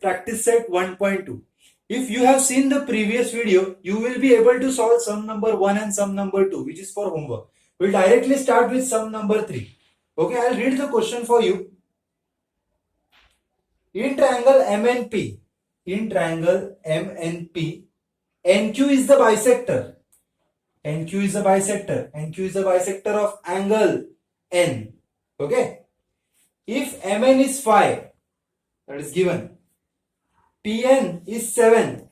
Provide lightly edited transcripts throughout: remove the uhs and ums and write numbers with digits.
practice set 1.2. If you have seen the previous video, you will be able to solve sum number 1 and sum number 2, which is for homework. We'll directly start with sum number 3. Okay, I'll read the question for you. In triangle MNP, NQ is the bisector. NQ is the bisector of angle N. Okay. If MN is 5, that is given. PN is 7,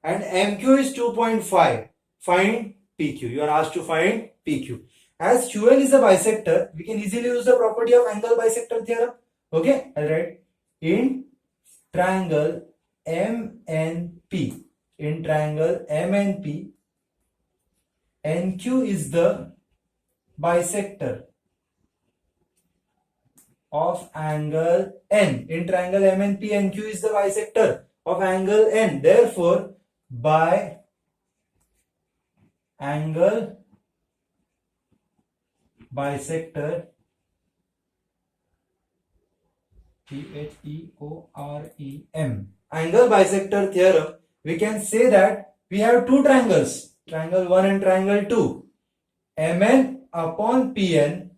and MQ is 2.5. Find PQ. You are asked to find PQ. As QN is a bisector, we can easily use the property of angle bisector theorem. Okay, I'll write in triangle MNP, NQ is the bisector of angle N. In triangle MNP, NQ is the bisector of angle N. Therefore, by angle bisector, THEOREM, angle bisector theorem, we can say that we have two triangles, triangle 1 and triangle 2. MN upon PN,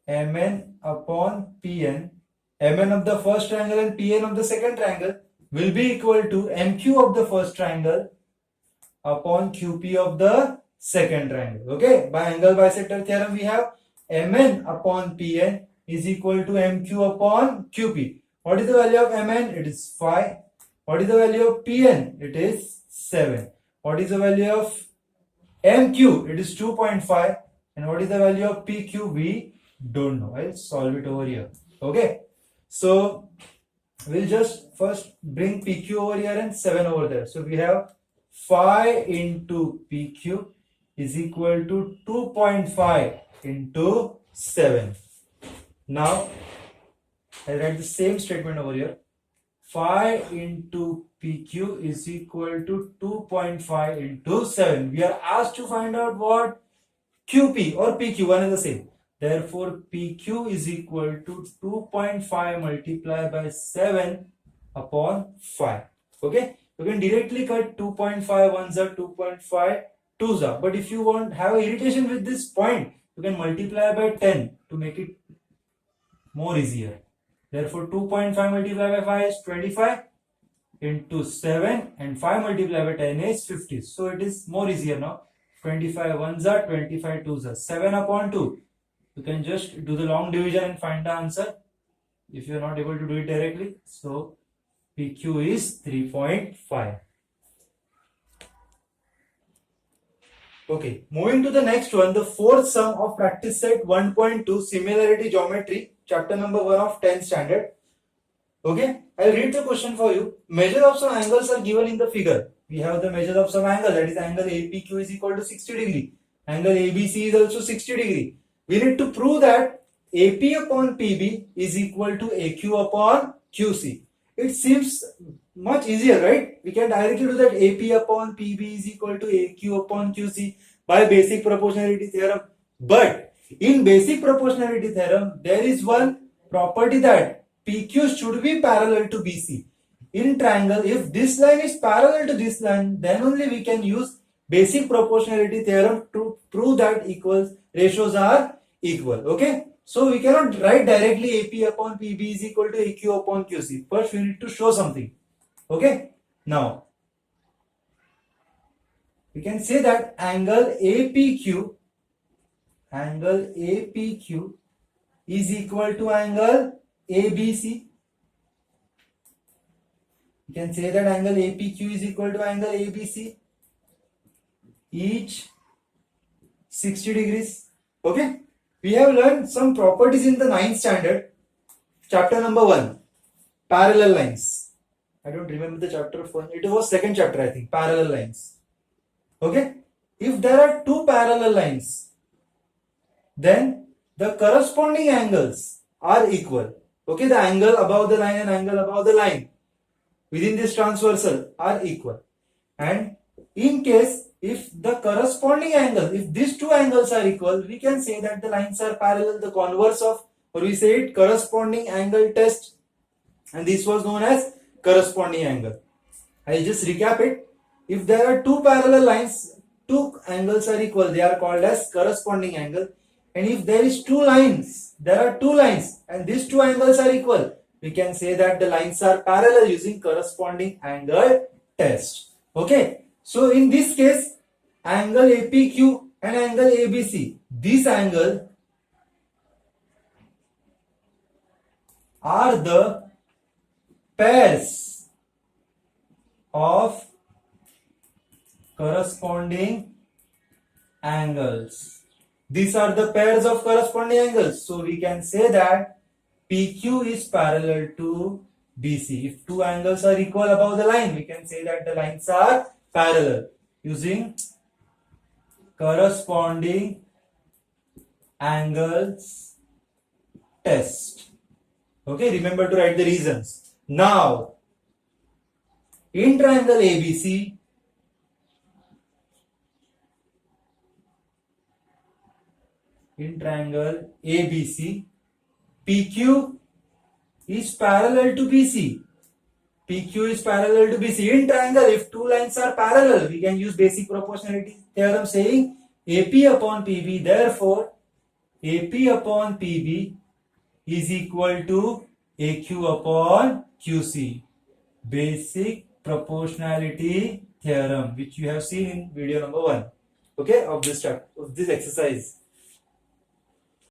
MN of the first triangle and PN of the second triangle will be equal to MQ of the first triangle upon QP of the second triangle. Okay, by angle bisector theorem we have MN upon PN is equal to MQ upon QP. What is the value of MN? It is 5. What is the value of PN? It is 7. What is the value of MQ? It is 2.5. And what is the value of PQ? We don't know. I'll solve it over here. Okay. So we'll just first bring PQ over here and 7 over there. So we have 5 into PQ is equal to 2.5 into 7. Now I'll write the same statement over here. 5 into PQ is equal to 2.5 into 7. We are asked to find out what? QP or PQ, one and the same. Therefore, PQ is equal to 2.5 multiplied by 7 upon 5. Okay? You can directly cut 2.5 ones are 2.5 twos are. But if you want have irritation with this point, you can multiply by 10 to make it more easier. Therefore, 2.5 multiplied by 5 is 25 into 7 and 5 multiplied by 10 is 50. So it is more easier now. 25 ones are 25 twos are 7 upon 2. You can just do the long division and find the answer if you are not able to do it directly. So PQ is 3.5. Okay, moving to the next one, the fourth sum of practice set 1.2, similarity geometry, chapter number 1 of 10th standard. Okay, I'll read the question for you. Measure of some angles are given in the figure. We have the measure of some angle, that is angle APQ is equal to 60 degree. Angle ABC is also 60 degree. We need to prove that AP upon PB is equal to AQ upon QC. It seems much easier, right? We can directly do that AP upon PB is equal to AQ upon QC by basic proportionality theorem. But in basic proportionality theorem, there is one property that PQ should be parallel to BC. In triangle, if this line is parallel to this line, then only we can use basic proportionality theorem to prove that ratios are equal. Okay. So we cannot write directly AP upon PB is equal to AQ upon QC. First we need to show something. Okay. Now we can say that angle APQ is equal to angle ABC. We can say that angle APQ is equal to angle ABC, each 60 degrees. Okay. We have learned some properties in the 9th standard, chapter number 1, parallel lines. I don't remember the chapter of 1. It was second chapter, I think, parallel lines. Okay. If there are two parallel lines, then the corresponding angles are equal. Okay. The angle above the line and angle above the line within this transversal are equal. And in case if the corresponding angle, if these two angles are equal, we can say that the lines are parallel. The converse of, or we say it, corresponding angle test. and this was known as corresponding angle. I'll just recap it. If there are two parallel lines, two angles are equal, they are called as corresponding angle. And if there is two lines, there are two lines and these two angles are equal, we can say that the lines are parallel using corresponding angle test. Okay. So in this case, angle APQ and angle ABC, these angle are the pairs of corresponding angles. These are the pairs of corresponding angles. So we can say that PQ is parallel to BC. If two angles are equal above the line, we can say that the lines are parallel using corresponding angles test. Okay, remember to write the reasons. Now, in triangle ABC, PQ is parallel to BC. PQ is parallel to BC. In triangle, if two lines are parallel, we can use basic proportionality theorem saying AP upon PB. Therefore, AP upon PB is equal to AQ upon QC. Basic proportionality theorem, which you have seen in video number 1. Okay, of this chapter, of this exercise.